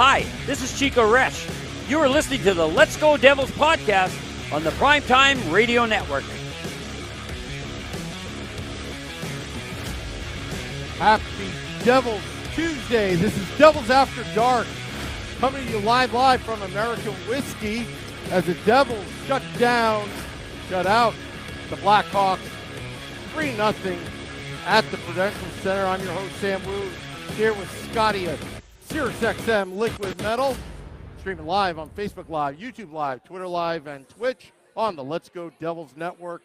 Hi, this is Chico Resch. You are listening to the Let's Go Devils podcast on the Primetime Radio Network. Happy Devils Tuesday. This is Devils After Dark, coming to you live from American Whiskey as the Devils shut out the Blackhawks 3-0 at the Prudential Center. I'm your host, Sam Wu, here with Scotty at SiriusXM Liquid Metal, streaming live on Facebook Live, YouTube Live, Twitter Live, and Twitch on the Let's Go Devils Network.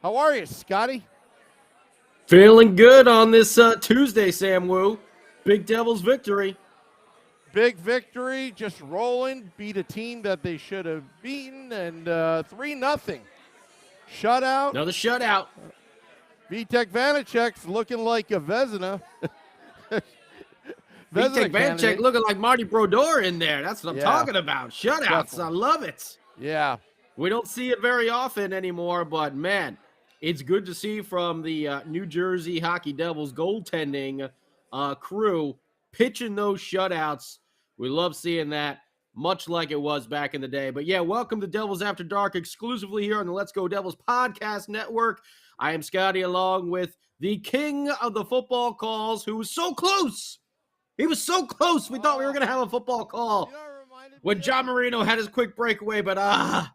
How are you, Scotty? Feeling good on this Tuesday, Sam Wu. Big Devils victory. Big victory, just rolling, beat a team that they should have beaten, and 3-0. Shutout. Another shutout. Vitek Vanecek's looking like a Vezina. Vitek Vanecek looking like Marty Brodeur in there. That's what I'm talking about. Shutouts. Definitely. I love it. Yeah. We don't see it very often anymore, but, man, it's good to see from the New Jersey Hockey Devils goaltending crew pitching those shutouts. We love seeing that, much like it was back in the day. But, yeah, welcome to Devils After Dark exclusively here on the Let's Go Devils podcast network. I am Scotty along with the king of the football calls who was so close. He was so close. We thought we were going to have a football call when John Marino had his quick breakaway, but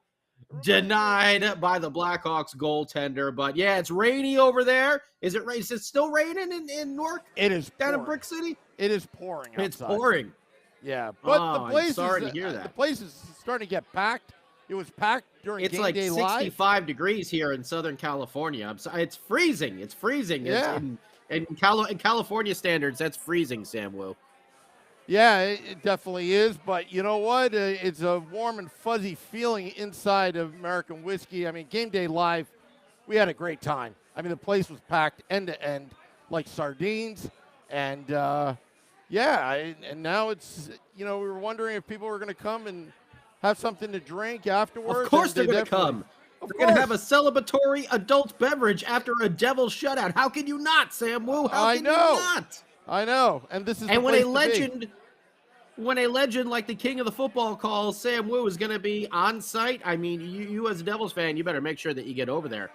denied by the Blackhawks goaltender. But, yeah, it's rainy over there. Is it still raining in Newark? It is down pouring. in Brick City? It is pouring outside. It's pouring. Yeah, but the place to hear that. The place is starting to get packed. It was packed during It's game like day 65 live. degrees here in Southern California. It's freezing. It's freezing. Yeah. In California standards, that's freezing, Sam Wu. Yeah, it definitely is. But you know what? It's a warm and fuzzy feeling inside of American Whiskey. I mean, game day live, we had a great time. I mean, the place was packed end to end like sardines. And, and now it's, we were wondering if people were going to come and have something to drink afterwards. Of course they're going to come. They're going to have a celebratory adult beverage after a Devils shutout. How can you not, Sam Wu? How can you not? I know. And this is when a legend like the king of the football calls, Sam Wu, is going to be on site, I mean, you as a Devils fan, you better make sure that you get over there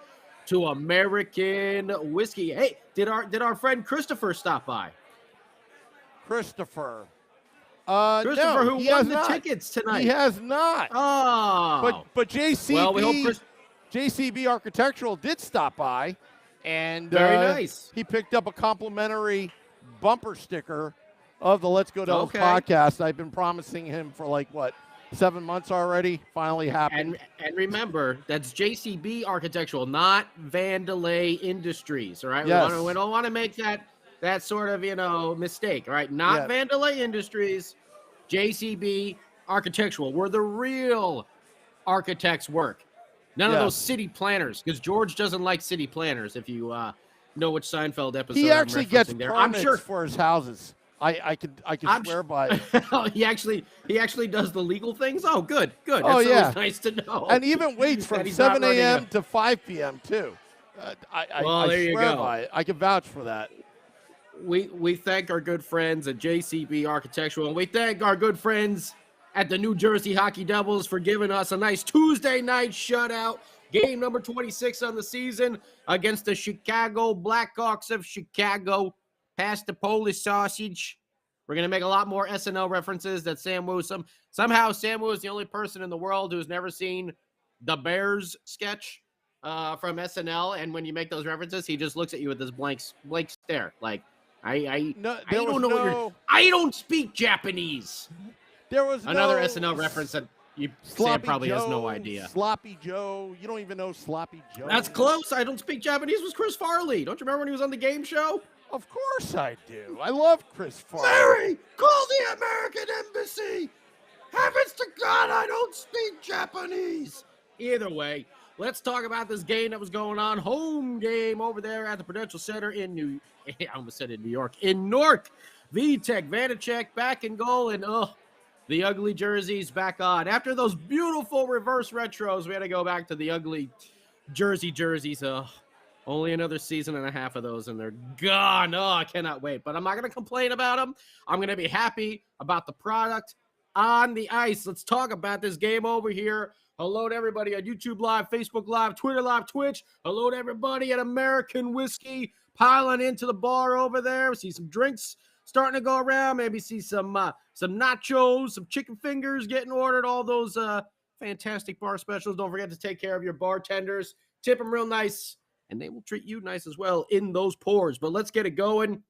to American Whiskey. Hey, did our friend Christopher stop by? Christopher, no, who won the not. tickets tonight. He has not. Oh. But JCB, well, we hope JCB Architectural did stop by, and very nice. He picked up a complimentary bumper sticker of the Let's Go Devils podcast. I've been promising him for 7 months already. Finally happened. And remember, that's JCB Architectural, not Vandalay Industries. All right, yes. We don't want to make that sort of, mistake, all right? Not Vandalay Industries, JCB Architectural, where the real architects work. None of those city planners, because George doesn't like city planners, if you know which Seinfeld episode he actually gets there. permits for his houses. I can swear by it. he actually does the legal things? Oh, good. That's always nice to know. And even waits from 7 a.m. to 5 p.m. too. I swear by it. I can vouch for that. We thank our good friends at JCB Architectural, and we thank our good friends at the New Jersey Hockey Devils for giving us a nice Tuesday night shutout. Game number 26 on the season against the Chicago Blackhawks of Chicago. Past the Polish sausage. We're going to make a lot more SNL references that Sam Wu. Somehow Sam Wu is the only person in the world who's never seen the Bears sketch from SNL. And when you make those references, he just looks at you with this blank stare. Like, I don't know I don't speak Japanese. There was another SNL reference that Sam probably has no idea. Sloppy Joe. You don't even know Sloppy Joe. That's close. I don't speak Japanese was Chris Farley. Don't you remember when he was on the game show? Of course I do. I love Chris Farley. Mary, call the American Embassy. Heavens to God, I don't speak Japanese. Either way, let's talk about this game that was going on. Home game over there at the Prudential Center in I almost said in New York. In Newark, Vitek Vanecek back in goal, and the ugly jerseys back on. After those beautiful reverse retros, we had to go back to the ugly jerseys. Only another season and a half of those, and they're gone. Oh, I cannot wait. But I'm not going to complain about them. I'm going to be happy about the product on the ice. Let's talk about this game over here. Hello to everybody on YouTube Live, Facebook Live, Twitter Live, Twitch. Hello to everybody at American Whiskey piling into the bar over there. We see some drinks starting to go around. Maybe see some nachos, some chicken fingers getting ordered. All those fantastic bar specials. Don't forget to take care of your bartenders. Tip them real nice, and they will treat you nice as well in those pours. But let's get it going.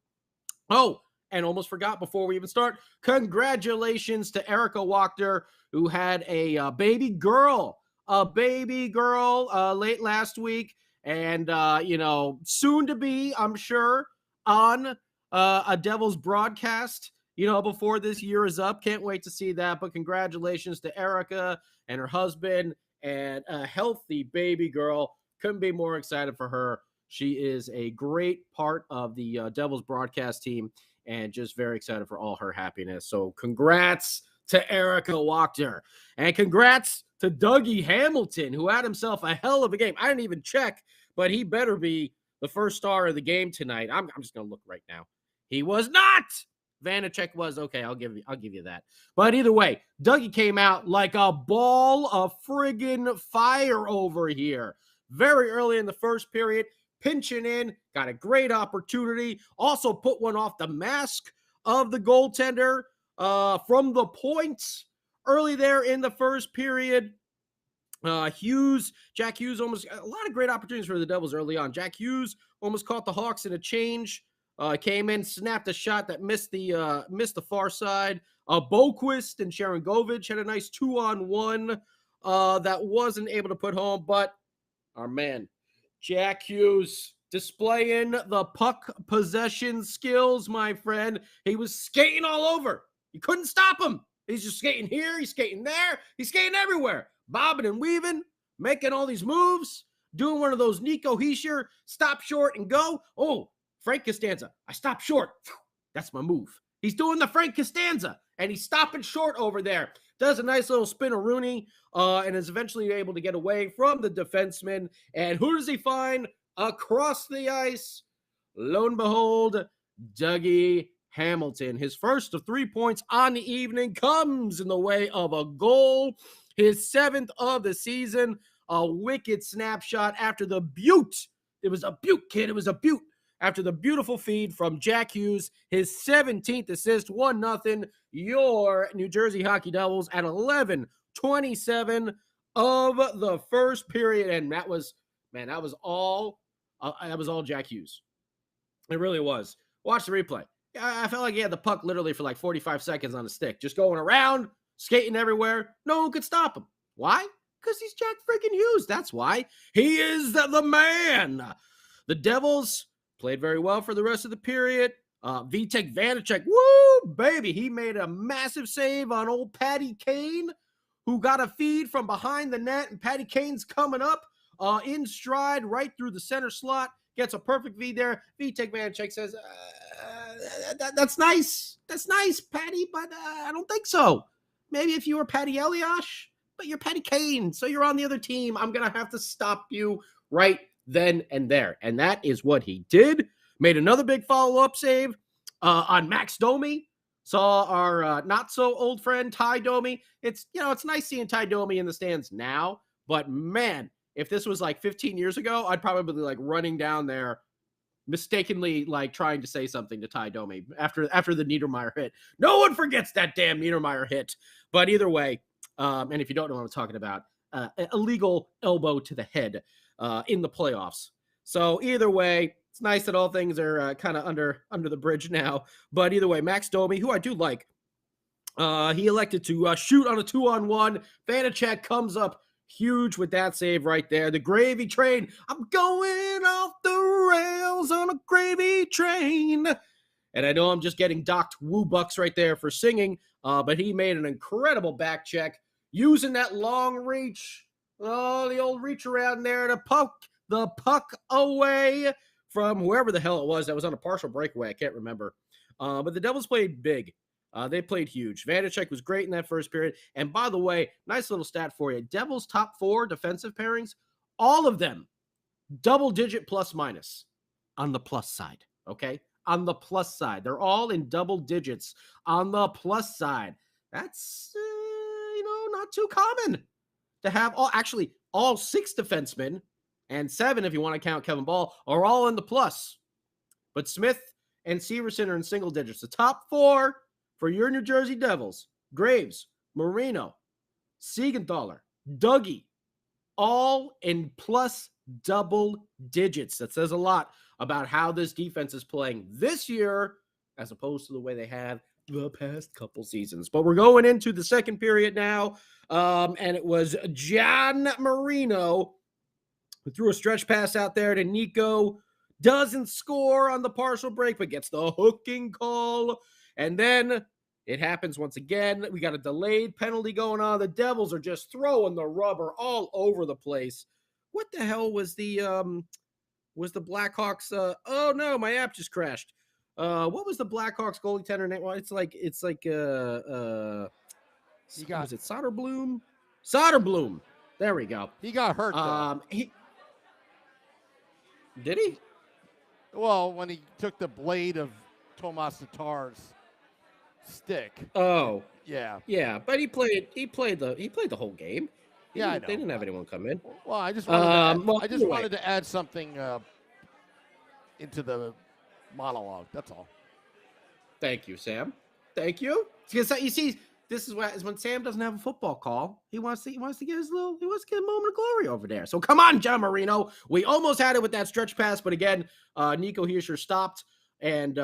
Oh, and almost forgot before we even start, congratulations to Erica Wachter, who had a baby girl late last week. And, soon to be, I'm sure, on a Devils broadcast, before this year is up. Can't wait to see that. But congratulations to Erica and her husband and a healthy baby girl. Couldn't be more excited for her. She is a great part of the Devils broadcast team and just very excited for all her happiness. So congrats to Erica Wachter. And congrats to Dougie Hamilton, who had himself a hell of a game. I didn't even check, but he better be the first star of the game tonight. I'm just going to look right now. He was not. Vanecek was. Okay, I'll give you that. But either way, Dougie came out like a ball of friggin' fire over here. Very early in the first period, pinching in, got a great opportunity. Also put one off the mask of the goaltender from the points early there in the first period. Jack Hughes almost a lot of great opportunities for the Devils early on. Jack Hughes almost caught the Hawks in a change. Came in, snapped a shot that missed the far side. Boquist and Sharon Govich had a nice 2-on-1 that wasn't able to put home, but our man Jack Hughes displaying the puck possession skills, my friend. He was skating all over. You couldn't stop him. He's just skating here. He's skating there. He's skating everywhere. Bobbing and weaving, making all these moves, doing one of those Nico Hischier, stop short and go. Oh, Frank Costanza. I stop short. That's my move. He's doing the Frank Costanza, and he's stopping short over there. Does a nice little spin-a-rooney, and is eventually able to get away from the defenseman. And who does he find across the ice? Lo and behold, Dougie Hamilton. His first of 3 points on the evening comes in the way of a goal. His 7th of the season. A wicked snapshot after the beaut. It was a beaut, kid. It was a beaut. After the beautiful feed from Jack Hughes, his 17th assist, 1-0. Your New Jersey Hockey Devils at 11:27 of the first period, and that was all Jack Hughes. It really was. Watch the replay. I felt like he had the puck literally for like 45 seconds on the stick, just going around, skating everywhere. No one could stop him. Why? Because he's Jack freaking Hughes. That's why. He is the man. The Devils played very well for the rest of the period. Vitek Vanecek, woo, baby. He made a massive save on old Patty Kane, who got a feed from behind the net, and Patty Kane's coming up in stride right through the center slot. Gets a perfect feed there. Vitek Vanecek says, that's nice. That's nice, Patty, but I don't think so. Maybe if you were Patty Eliash, but you're Patty Kane, so you're on the other team. I'm going to have to stop you right then and there. And that is what he did. Made another big follow-up save on Max Domi. Saw our not-so-old friend Ty Domi. It's nice seeing Ty Domi in the stands now, but man, if this was like 15 years ago, I'd probably be like running down there mistakenly like trying to say something to Ty Domi after the Niedermeyer hit. No one forgets that damn Niedermeyer hit. But either way, and if you don't know what I'm talking about, a legal elbow to the head in the playoffs. So either way, it's nice that all things are kind of under the bridge now. But either way, Max Domi, who I do like, he elected to shoot on a 2-on-1. Vanecek comes up huge with that save right there. The gravy train. I'm going off the rails on a gravy train. And I know I'm just getting docked woo bucks right there for singing, but he made an incredible back check using that long reach. Oh, the old reach around there to poke the puck away from whoever the hell it was that was on a partial breakaway. I can't remember. But the Devils played big. They played huge. Vanecek was great in that first period. And by the way, nice little stat for you. Devils' top 4 defensive pairings, all of them double-digit plus-minus on the plus side, okay? On the plus side. They're all in double digits on the plus side. That's, not too common to have all 6 defensemen and 7, if you want to count Kevin Ball, are all in the plus. But Smith and Severson are in single digits. The top 4 for your New Jersey Devils, Graves, Marino, Siegenthaler, Dougie, all in plus double digits. That says a lot about how this defense is playing this year as opposed to the way they have the past couple seasons. But we're going into the second period now, and it was John Marino who threw a stretch pass out there to Nico. Doesn't score on the partial break, but gets the hooking call. And then it happens once again. We got a delayed penalty going on. The Devils are just throwing the rubber all over the place. What the hell was the Blackhawks? Oh no, my app just crashed. What was the Blackhawks goaltender name? Well, it's like was it Soderblom? Soderblom. There we go. He got hurt. Did he? Well, when he took the blade of Tomas Tatar's stick. Oh, yeah. Yeah, but he played the whole game. Yeah, I know. They didn't have anyone come in. Well, I just wanted to add something into the monologue. That's all. Thank you, Sam. Thank you. Because you see, this is when Sam doesn't have a football call. He wants to get a moment of glory over there. So come on, John Marino. We almost had it with that stretch pass, but again, Nico Hischier stopped and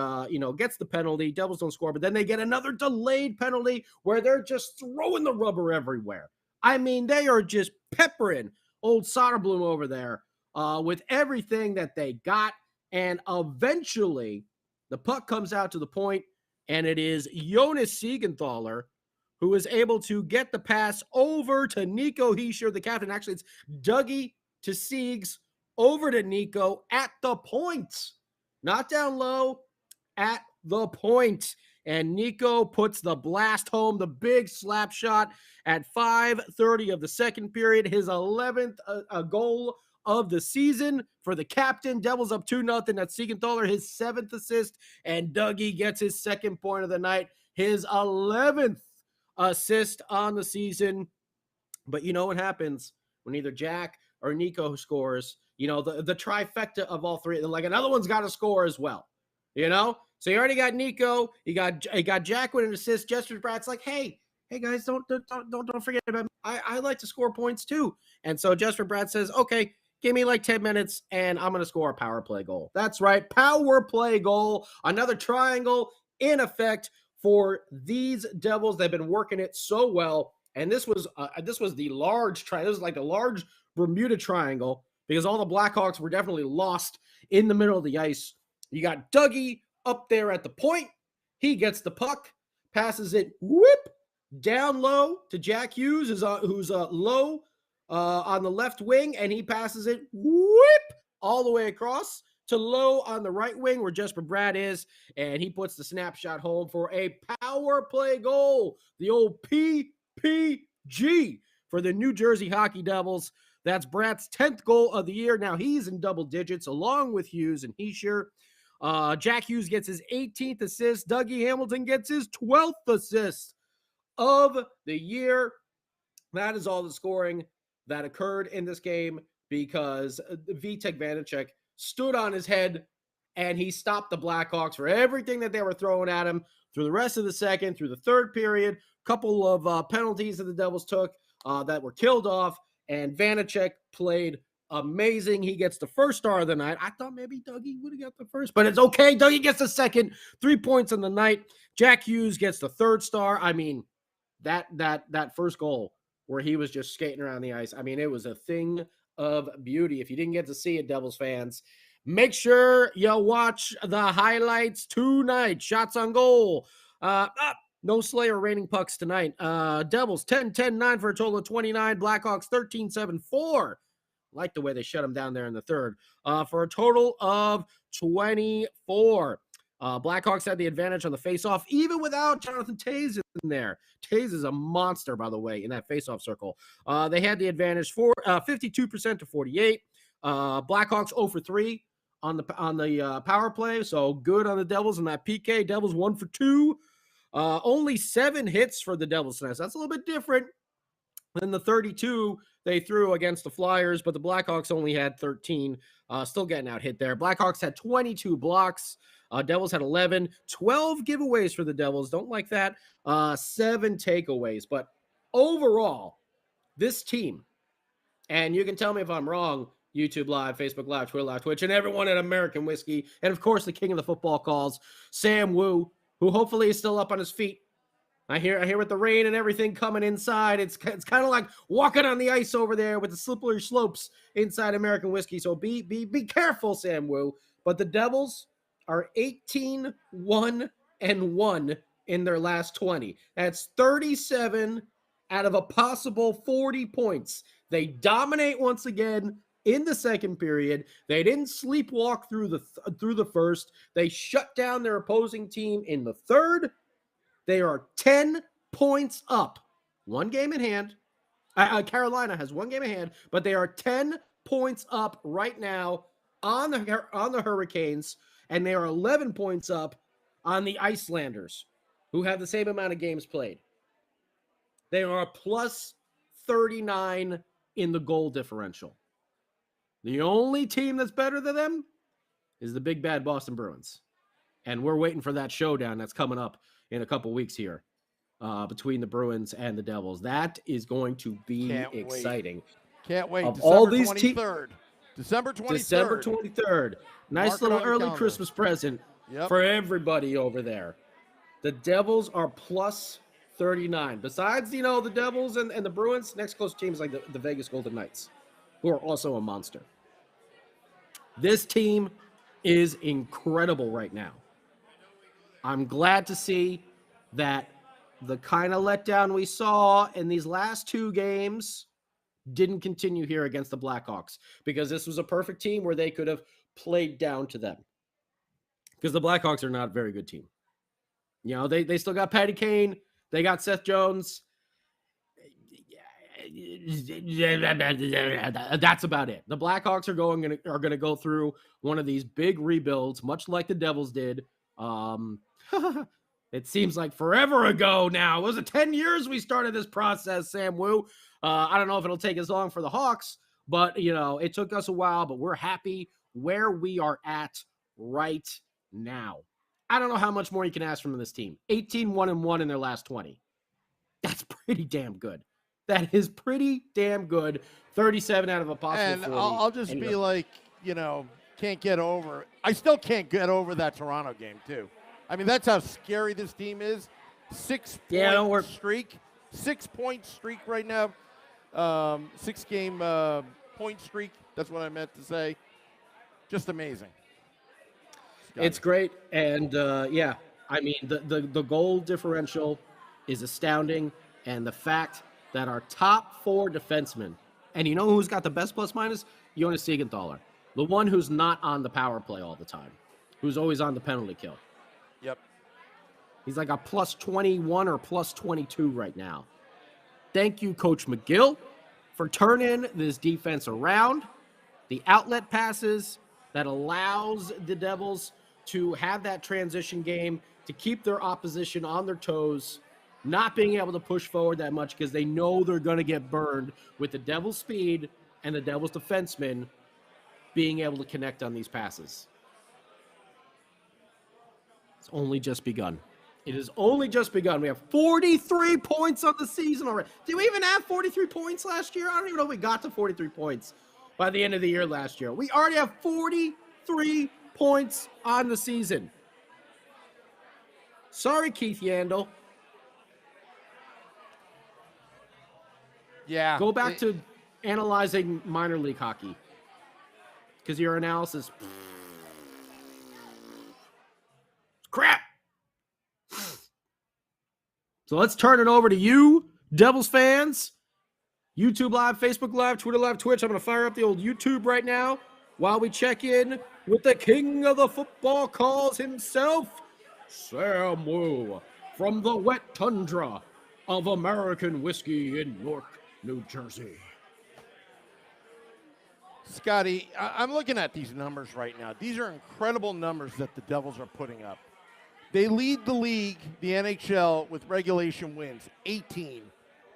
gets the penalty. Devils don't score, but then they get another delayed penalty where they're just throwing the rubber everywhere. I mean, they are just peppering old Soderblom over there with everything that they got. And eventually, the puck comes out to the point, and it is Jonas Siegenthaler who is able to get the pass over to Nico Hischier, the captain. Actually, it's Dougie to Siegs over to Nico at the point. Not down low, at the point. And Nico puts the blast home, the big slap shot at 5:30 of the second period. His 11th goal of the season for the captain. Devils up 2-0. That's Siegenthaler, his 7th assist. And Dougie gets his 2nd point of the night, his 11th assist on the season. But you know what happens when either Jack or Nico scores? The trifecta of all three. Like, another one's got to score as well. So you already got Nico. You got Jack with an assist. Jesper Bratt's like, hey guys, don't forget about me. I like to score points too. And so Jesper Bratt says, okay, give me like 10 minutes and I'm going to score a power play goal. That's right, power play goal. Another triangle in effect for these Devils. They've been working it so well. And this was the large triangle. This was like a large Bermuda Triangle because all the Blackhawks were definitely lost in the middle of the ice. You got Dougie up there at the point. He gets the puck, passes it, down low to Jack Hughes, who's low on the left wing, and he passes it, all the way across to low on the right wing where Jesper Bratt is, and he puts the snapshot home for a power play goal. The old PPG for the New Jersey Hockey Devils. That's Bratt's 10th goal of the year. Now he's in double digits along with Hughes and Hischier. Jack Hughes gets his 18th assist. Dougie Hamilton gets his 12th assist of the year. That is all the scoring that occurred in this game because Vitek Vanecek stood on his head and he stopped the Blackhawks for everything that they were throwing at him through the rest of the second, through the third period. Couple of penalties that the Devils took that were killed off, and Vanecek played amazing. He gets the first star of the night. I thought maybe Dougie would have got the first, but it's okay. Dougie gets the second, 3 points on the night. Jack Hughes gets the third star. I mean, that first goal where he was just skating around the ice, I mean, it was a thing of beauty. If you didn't get to see it, Devils fans, make sure you watch the highlights tonight. Shots on goal. No Slayer raining pucks tonight. Devils 10-10-9 for a total of 29. Blackhawks 13-7-4. Like the way they shut them down there in the third for a total of 24. Blackhawks had the advantage on the faceoff, even without Jonathan Toews in there. Toews is a monster, by the way, in that faceoff circle. They had the advantage for 52% to 48. Blackhawks 0 for 3 on the power play, so good on the Devils in that PK. Devils 1 for 2. Only 7 hits for the Devils tonight. So that's a little bit different than the 32 they threw against the Flyers, but the Blackhawks only had 13. Still getting out hit there. Blackhawks had 22 blocks. Devils had 11. 12 giveaways for the Devils. Don't like that. 7 takeaways. But overall, this team, and you can tell me if I'm wrong, YouTube Live, Facebook Live, Twitter Live, Twitch, and everyone at American Whiskey, and of course the king of the football calls, Sam Wu, who hopefully is still up on his feet. I hear with the rain and everything coming inside, it's kind of like walking on the ice over there with the slippery slopes inside American Whiskey. So be careful, Sam Wu. But the Devils are 18-1-1 in their last 20. That's 37 out of a possible 40 points. They dominate once again in the second period. They didn't sleepwalk through the first. They shut down their opposing team in the third. They are 10 points up. 1 game in hand. Carolina has 1 game in hand, but they are 10 points up right now on the Hurricanes, and they are 11 points up on the Icelanders, who have the same amount of games played. They are plus 39 in the goal differential. The only team that's better than them is the big bad Boston Bruins. And we're waiting for that showdown that's coming up in a couple weeks here between the Bruins and the Devils. That is going to be exciting. Can't wait. Of December all these 23rd. December 23rd. December 23rd. Nice Mark little early Christmas present for everybody over there. The Devils are plus 39. Besides, the Devils and the Bruins, next close team is like the Vegas Golden Knights, who are also a monster. This team is incredible right now. I'm glad to see that the kind of letdown we saw in these last 2 games didn't continue here against the Blackhawks, because this was a perfect team where they could have played down to them, because the Blackhawks are not a very good team. They still got Patty Kane. They got Seth Jones. That's about it. The Blackhawks are going to go through one of these big rebuilds, much like the Devils did. It seems like forever ago now. Was it 10 years we started this process, Sam Wu? I don't know if it'll take as long for the Hawks, but it took us a while. But we're happy where we are at right now. I don't know how much more you can ask from this team. 18-1-1 in their last 20. That's pretty damn good. That is pretty damn good. 37 out of a possible 40. And I'll just be like, can't get over. I still can't get over that Toronto game, too. I mean, that's how scary this team is. 6-point streak. 6-point streak right now. 6-game point streak. That's what I meant to say. Just amazing. It's great. And, I mean, the goal differential is astounding. And the fact that our top 4 defensemen, and you know who's got the best plus-minus? Jonas Siegenthaler. The one who's not on the power play all the time, who's always on the penalty kill. Yep. He's like a plus 21 or plus 22 right now. Thank you, Coach McGill, for turning this defense around. The outlet passes that allows the Devils to have that transition game, to keep their opposition on their toes, not being able to push forward that much because they know they're going to get burned with the Devils' speed and the Devils' defensemen being able to connect on these passes. It's only just begun. It has only just begun. We have 43 points on the season already. Did we even have 43 points last year? I don't even know if we got to 43 points by the end of the year last year. We already have 43 points on the season. Sorry, Keith Yandel. Yeah. Go back to analyzing minor league hockey, because your analysis crap. So let's turn it over to you, Devils fans. YouTube Live, Facebook Live, Twitter Live, Twitch. I'm going to fire up the old YouTube right now while we check in with the king of the football calls himself, Sam Wu, from the wet tundra of American Whiskey in Newark, New Jersey. Scotty, I'm looking at these numbers right now. These are incredible numbers that the Devils are putting up. They lead the league, the NHL, with regulation wins, 18.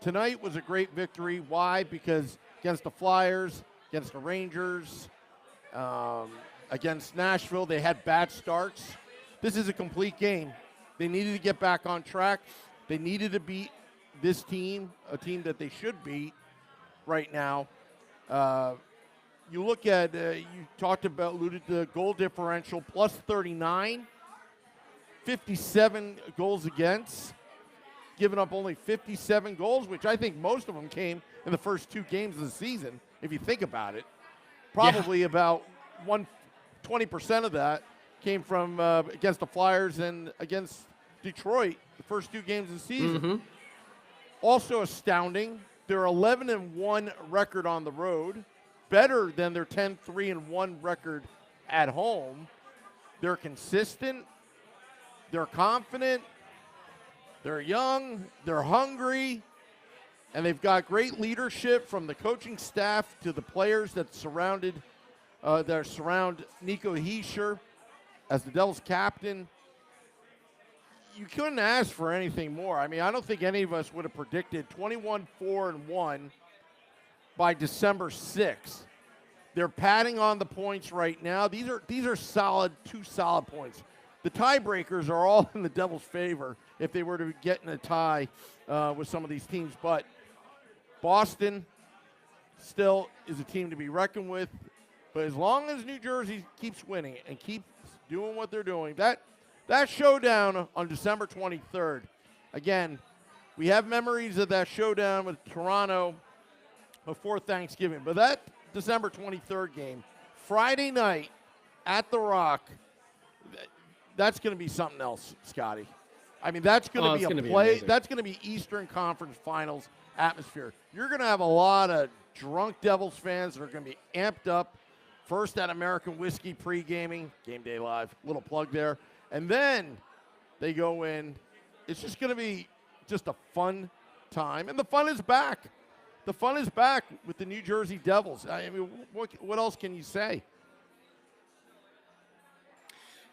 Tonight was a great victory. Why? Because against the Flyers, against the Rangers, against Nashville, they had bad starts. This is a complete game. They needed to get back on track. They needed to beat this team, a team that they should beat right now. You look at, you alluded to goal differential, plus 39, 57 goals against, giving up only 57 goals, which I think most of them came in the first 2 games of the season, if you think about it. Probably about 20% of that came from against the Flyers and against Detroit, the first 2 games of the season. Mm-hmm. Also astounding, their 11-1 record on the road, better than their 10-3-1 record at home. They're consistent. They're confident. They're young. They're hungry. And they've got great leadership from the coaching staff to the players that surround Nico Hischier as the Devils captain. You couldn't ask for anything more. I mean, I don't think any of us would have predicted 21-4-1 by December 6th. They're patting on the points right now. These are solid, 2 solid points. The tiebreakers are all in the Devils' favor if they were to get in a tie with some of these teams. But Boston still is a team to be reckoned with. But as long as New Jersey keeps winning and keeps doing what they're doing, that showdown on December 23rd, again, we have memories of that showdown with Toronto before Thanksgiving. But that December 23rd game, Friday night at The Rock, that's going to be something else, Scotty. I mean, that's going to be a play. That's going to be Eastern Conference Finals atmosphere. You're going to have a lot of drunk Devils fans that are going to be amped up. First at American Whiskey pre-gaming, Game Day Live, little plug there. And then they go in. It's just going to be just a fun time. And the fun is back. The fun is back with the New Jersey Devils. I mean, what else can you say?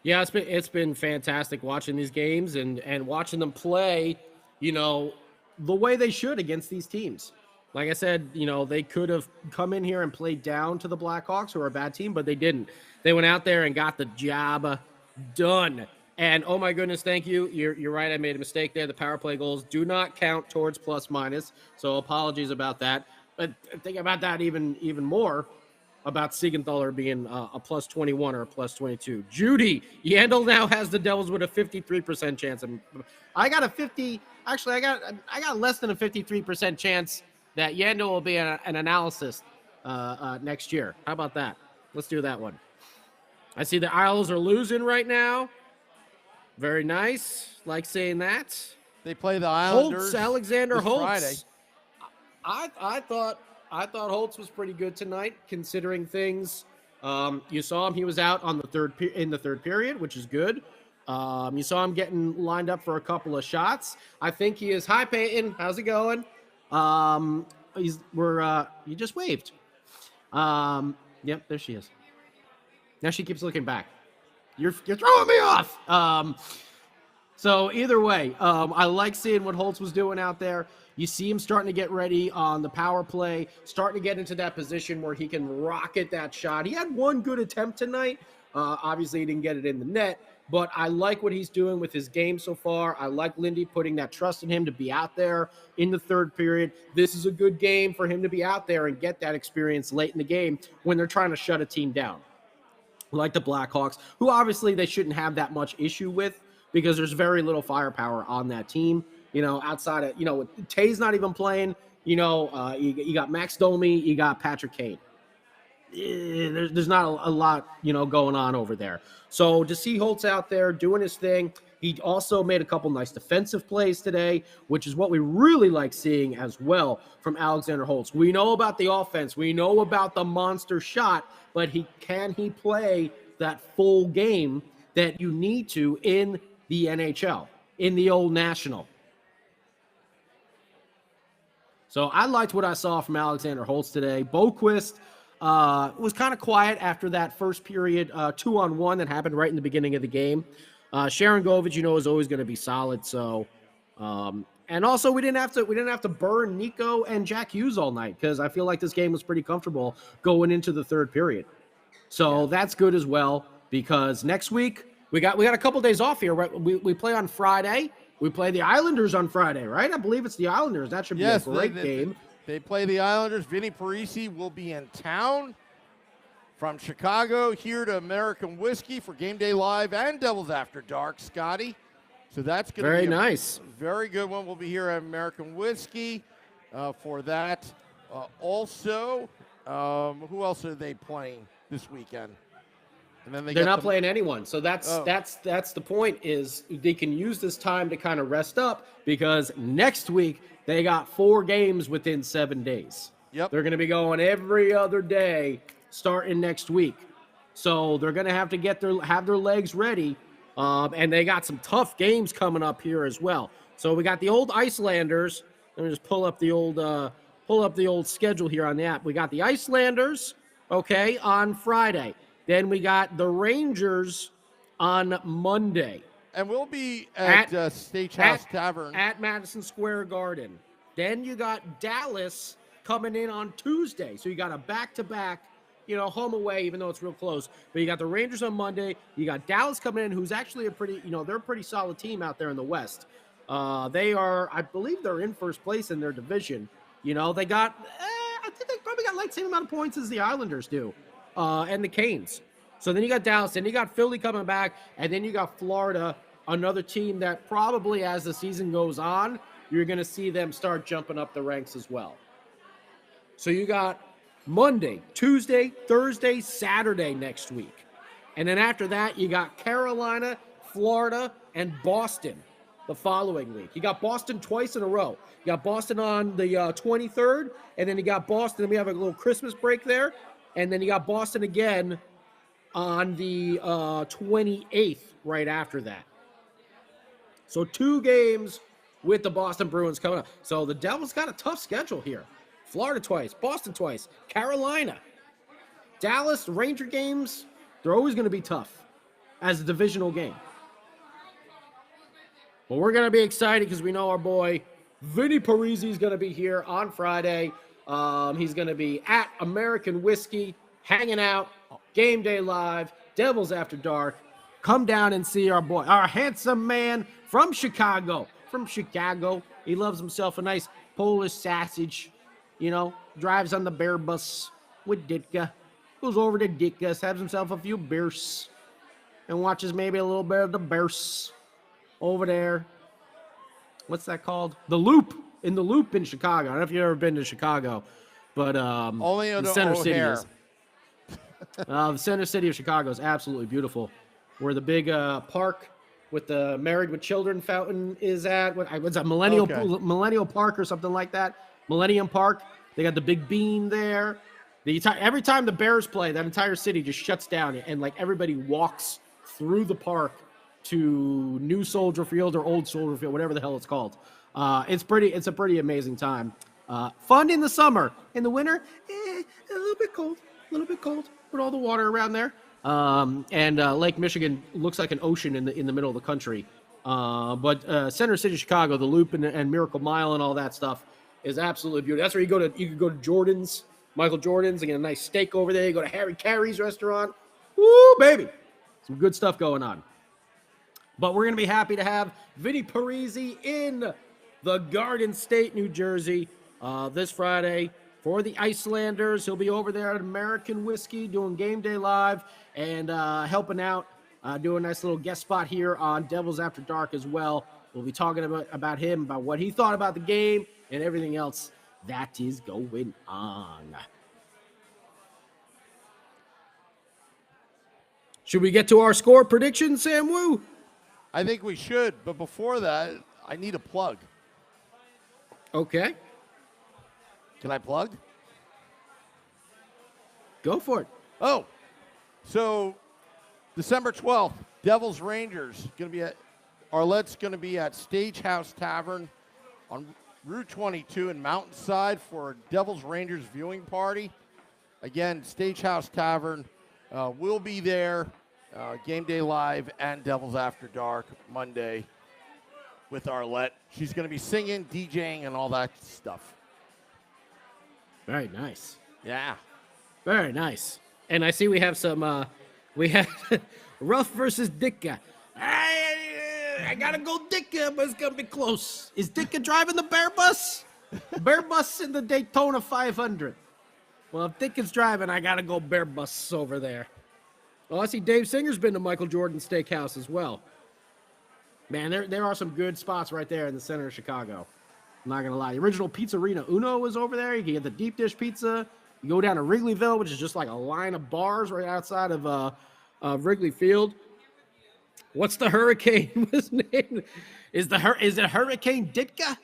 Yeah, it's been fantastic watching these games and watching them play, the way they should against these teams. Like I said, they could have come in here and played down to the Blackhawks, who are a bad team, but they didn't. They went out there and got the job done. And, oh, my goodness, thank you. You're right. I made a mistake there. The power play goals do not count towards plus-minus, so apologies about that. But think about that even more, about Siegenthaler being a plus 21 or a plus 22. Judy, Yandel now has the Devils with a 53% chance. I got less than a 53% chance that Yandel will be an analysis next year. How about that? Let's do that one. I see the Isles are losing right now. Very nice. Like saying that. They play the Islanders. Holtz, Alexander Holtz. Friday. I thought Holtz was pretty good tonight, considering things. You saw him; he was out on in the third period, which is good. You saw him getting lined up for a couple of shots. I think he is. Hi, Peyton. How's it going? You just waved. Yep, there she is. Now she keeps looking back. You're throwing me off. So either way, I like seeing what Holtz was doing out there. You see him starting to get ready on the power play, starting to get into that position where he can rocket that shot. He had one good attempt tonight. Obviously, he didn't get it in the net, but I like what he's doing with his game so far. I like Lindy putting that trust in him to be out there in the third period. This is a good game for him to be out there and get that experience late in the game when they're trying to shut a team down, like the Blackhawks, who obviously they shouldn't have that much issue with because there's very little firepower on that team. Outside of, Tay's not even playing. You got Max Domi, you got Patrick Kane. There's not a lot, going on over there. So to see Holtz out there doing his thing, he also made a couple nice defensive plays today, which is what we really like seeing as well from Alexander Holtz. We know about the offense. We know about the monster shot, but can he play that full game that you need to in the NHL, in the old National? So I liked what I saw from Alexander Holtz today. Boquist, was kind of quiet after that first period 2-on-1 that happened right in the beginning of the game. Sharon Govich, is always going to be solid. So, and also we didn't have to burn Nico and Jack Hughes all night because I feel like this game was pretty comfortable going into the third period. So that's good as well because next week we got a couple days off here. Right? We play on Friday. We play the Islanders on Friday, right? I believe it's the Islanders. That should be a great game. They play the Islanders. Vinny Parisi will be in town from Chicago here to American Whiskey for Game Day Live and Devils After Dark, Scotty. So that's going to be very nice. Very good one. We'll be here at American Whiskey for that. Also, who else are they playing this weekend? And then they're not playing anyone. So that's the point is they can use this time to kind of rest up because next week they got 4 games within 7 days. Yep. They're going to be going every other day starting next week. So they're going to have to have their legs ready. And they got some tough games coming up here as well. So we got the old Icelanders. Let me just pull up the old schedule here on the app. We got the Icelanders, okay, on Friday. Then we got the Rangers on Monday. And we'll be at Stagehouse Tavern. At Madison Square Garden. Then you got Dallas coming in on Tuesday. So you got a back-to-back, home away, even though it's real close. But you got the Rangers on Monday. You got Dallas coming in, who's actually they're a pretty solid team out there in the West. I believe they're in first place in their division. They got, I think they probably got like the same amount of points as the Islanders do. And the Canes. So then you got Dallas, then you got Philly coming back, and then you got Florida, another team that probably as the season goes on, you're going to see them start jumping up the ranks as well. So you got Monday, Tuesday, Thursday, Saturday next week. And then after that, you got Carolina, Florida, and Boston the following week. You got Boston twice in a row. You got Boston on the 23rd, and then you got Boston, and we have a little Christmas break there. And then you got Boston again on the 28th right after that. So 2 games with the Boston Bruins coming up. So the Devils got a tough schedule here. Florida twice, Boston twice, Carolina. Dallas, Ranger games, they're always going to be tough as a divisional game. But we're going to be excited because we know our boy Vinny Parisi is going to be here on Friday. He's going to be at American Whiskey, hanging out, Game Day Live, Devils After Dark. Come down and see our boy, our handsome man from Chicago. He loves himself a nice Polish sausage, drives on the bear bus with Ditka. Goes over to Ditka's, has himself a few beers, and watches maybe a little bit of the Bears over there. What's that called? The Loop. In the Loop in Chicago. I don't know if you've ever been to Chicago, but only the center city is. The center city of Chicago is absolutely beautiful. Where the big park with the Married with Children fountain is at. What's that? Millennial Park or something like that. Millennium Park. They got the big bean there. Every time the Bears play, that entire city just shuts down, and like everybody walks through the park to New Soldier Field or Old Soldier Field, whatever the hell it's called. It's a pretty amazing time. Fun in the summer. In the winter, a little bit cold with all the water around there. And Lake Michigan looks like an ocean in the middle of the country. But Center City, Chicago, the Loop and Miracle Mile and all that stuff is absolutely beautiful. That's where you can go to Jordan's, Michael Jordan's, and get a nice steak over there. You go to Harry Carey's restaurant. Woo, baby. Some good stuff going on. But we're going to be happy to have Vinny Parisi in the Garden State, New Jersey, this Friday for the Icelanders. He'll be over there at American Whiskey doing Game Day Live and helping out, doing a nice little guest spot here on Devils After Dark as well. We'll be talking about him, about what he thought about the game and everything else that is going on. Should we get to our score prediction, Sam Wu? I think we should, but before that, I need a plug. Okay. Can I plug? Go for it. Oh, so December 12th, Devils Rangers going to be at Arlette's going to be at Stagehouse Tavern on Route 22 in Mountainside for a Devils Rangers viewing party. Again, Stagehouse Tavern will be there. Game Day Live and Devils After Dark Monday with Arlette. She's going to be singing, DJing, and all that stuff. Very nice. Yeah. Very nice. And I see we have some, we have Ruff versus Ditka. I gotta go Ditka, but it's gonna be close. Is Ditka driving the Bear Bus? Bear Bus in the Daytona 500. Well, if Ditka's driving, I gotta go Bear Bus over there. Well, I see Dave Singer's been to Michael Jordan's Steakhouse as well. Man, there are some good spots right there in the center of Chicago. I'm not gonna lie. The original Pizzerina Uno was over there. You can get the deep dish pizza. You go down to Wrigleyville, which is just like a line of bars right outside of Wrigley Field. What's the hurricane? What's his name? Is it Hurricane Ditka?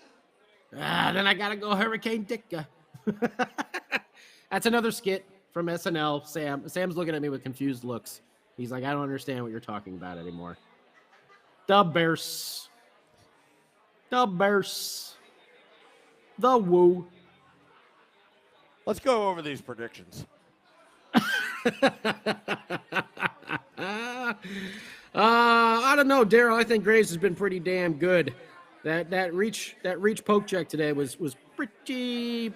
Then I gotta go Hurricane Ditka. That's another skit from SNL. Sam's looking at me with confused looks. He's like, I don't understand what you're talking about anymore. The Bears. The Bears. The Woo. Let's go over these predictions. I don't know, Daryl. I think Graves has been pretty damn good. That reach poke check today was pretty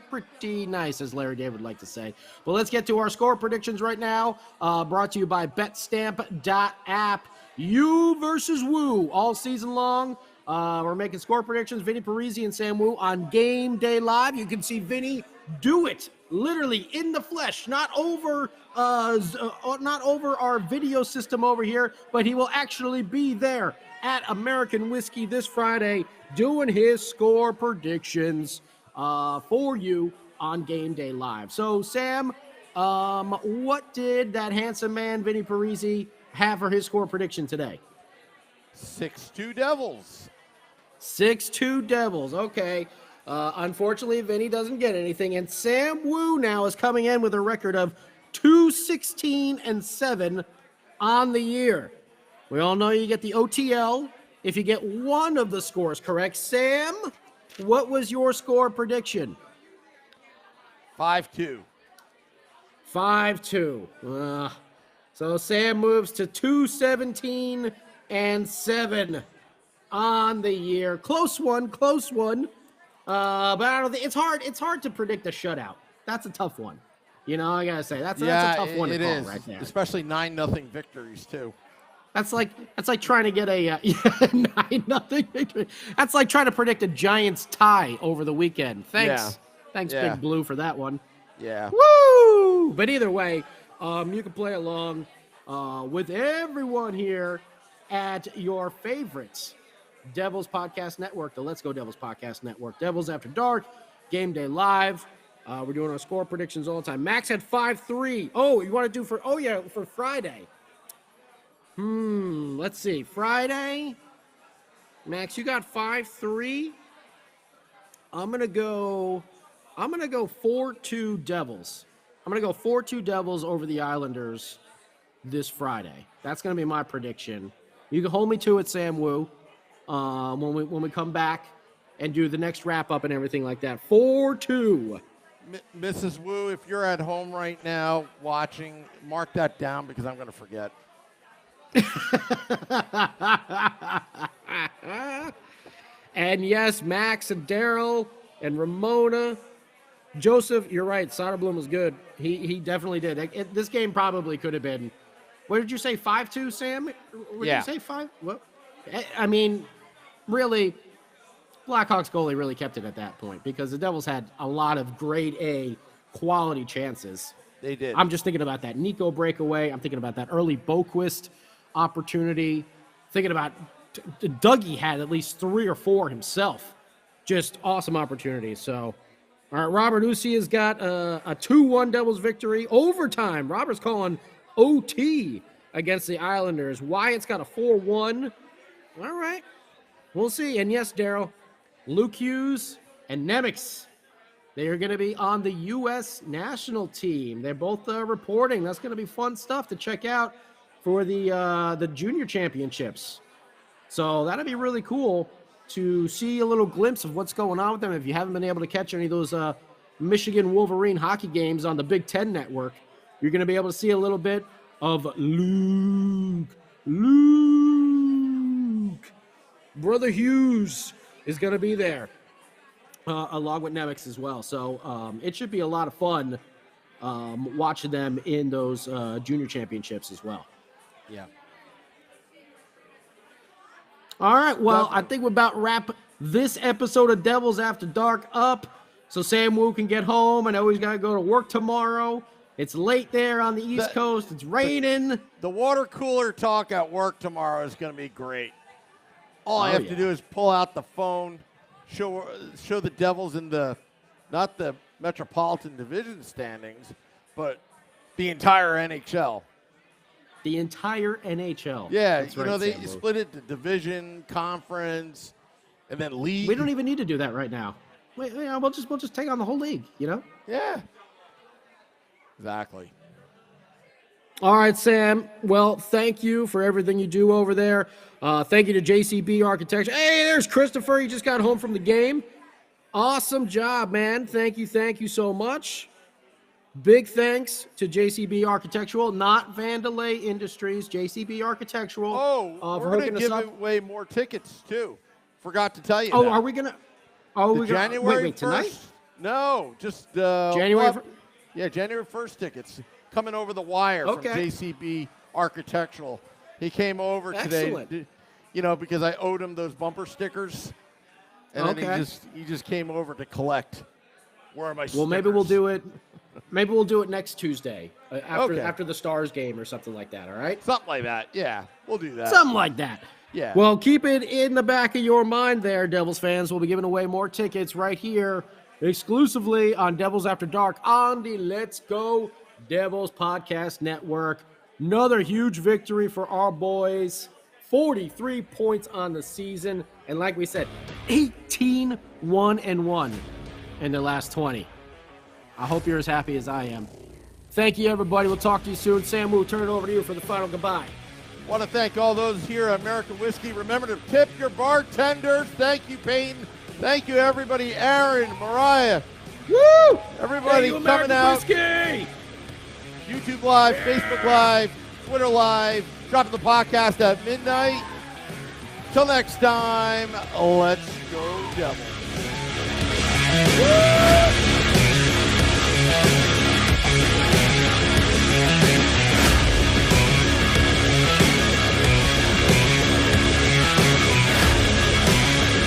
nice, as Larry David would like to say. But let's get to our score predictions right now. Brought to you by BetStamp.app. You versus Woo all season long. We're making score predictions. Vinny Parisi and Sam Wu on Game Day Live. You can see Vinny do it literally in the flesh, not over our video system over here, but he will actually be there at American Whiskey this Friday doing his score predictions for you on Game Day Live. So, Sam, what did that handsome man, Vinny Parisi, have for his score prediction today? 6-2 Devils. 6-2 Devils. Okay. Unfortunately, Vinny doesn't get anything, and Sam Wu now is coming in with a record of 2-16-7 on the year. We all know you get the OTL if you get one of the scores correct. Sam, what was your score prediction? 5-2. 5-2. So Sam moves to 2-17-7 on the year. Close one. But I don't think it's hard to predict a shutout. That's a tough one. You know, I gotta say that's a tough one to call right there. Especially 9-0 victories too. That's like trying to get a 9-0 victory. That's like trying to predict a Giants tie over the weekend. Thanks, Big Blue, for that one. Yeah. Woo! But either way, you can play along with everyone here at your favorites. Devils Podcast Network, the Let's Go Devils Podcast Network, Devils After Dark, Game Day Live. We're doing our score predictions all the time. Max had 5-3. Oh, you want to do for Friday? Let's see. Friday, Max, you got 5-3. I'm gonna go 4-2 Devils. I'm gonna go 4-2 Devils over the Islanders this Friday. That's gonna be my prediction. You can hold me to it, Sam Wu. When we come back and do the next wrap up and everything like that. 4-2. Mrs. Wu, if you're at home right now watching, mark that down because I'm going to forget. And yes, Max and Daryl and Ramona. Joseph, you're right. Soderblom was good. He definitely did. This game probably could have been. What did you say? 5-2, Sam? What did you say? 5? What? I mean, really, Blackhawks goalie really kept it at that point because the Devils had a lot of grade A quality chances. They did. I'm just thinking about that Nico breakaway. I'm thinking about that early Boquist opportunity. Thinking about Dougie had at least 3 or 4 himself. Just awesome opportunities. So, all right, Robert Usi has got a 2-1 Devils victory. Overtime. Robert's calling OT against the Islanders. Wyatt's got a 4-1. All right. We'll see. And yes, Daryl, Luke Hughes and Nemec, they are going to be on the U.S. national team. They're both reporting. That's going to be fun stuff to check out for the junior championships. So that'll be really cool to see a little glimpse of what's going on with them if you haven't been able to catch any of those Michigan Wolverine hockey games on the Big Ten Network, you're going to be able to see a little bit of Luke. Brother Hughes is going to be there, along with Nemec as well. So it should be a lot of fun watching them in those junior championships as well. Yeah. All right, well, I think we're about to wrap this episode of Devils After Dark up so Sam Wu can get home. I know he's got to go to work tomorrow. It's late there on the East Coast. It's raining. The water cooler talk at work tomorrow is going to be great. All I have to do is pull out the phone, show the Devils in not the Metropolitan Division standings, but the entire NHL. The entire NHL. Yeah, that's they split it to division, conference, and then league. We don't even need to do that right now. We'll just take on the whole league, Yeah. Exactly. All right, Sam. Well, thank you for everything you do over there. Thank you to JCB Architecture. Hey, there's Christopher. He just got home from the game. Awesome job, man. Thank you so much. Big thanks to JCB Architectural, not Vandalay Industries, JCB Architectural. We're going to give away more tickets, too. Forgot to tell you that. Are we going to? Oh, we're going to. Wait, tonight? No, just January. January 1st tickets coming over the wire from JCB Architectural. He came over today, because I owed him those bumper stickers, and then he just came over to collect. Where are my stickers? Well, maybe we'll do it. Maybe we'll do it next Tuesday after the Stars game or something like that. All right. Something like that. Yeah, we'll do that. Something like that. Yeah. Well, keep it in the back of your mind there, Devils fans. We'll be giving away more tickets right here exclusively on Devils After Dark on the Let's Go Devils Podcast Network. Another huge victory for our boys. 43 points on the season. And like we said, 18-1-1 in their last 20. I hope you're as happy as I am. Thank you, everybody. We'll talk to you soon. Sam Wu, turn it over to you for the final goodbye. Want to thank all those here at American Whiskey. Remember to tip your bartenders. Thank you, Peyton. Thank you, everybody. Aaron, Mariah. Woo! Everybody coming out. Whiskey! YouTube Live, Facebook Live, Twitter Live. Dropping the podcast at midnight. Till next time, let's go Devils. Woo!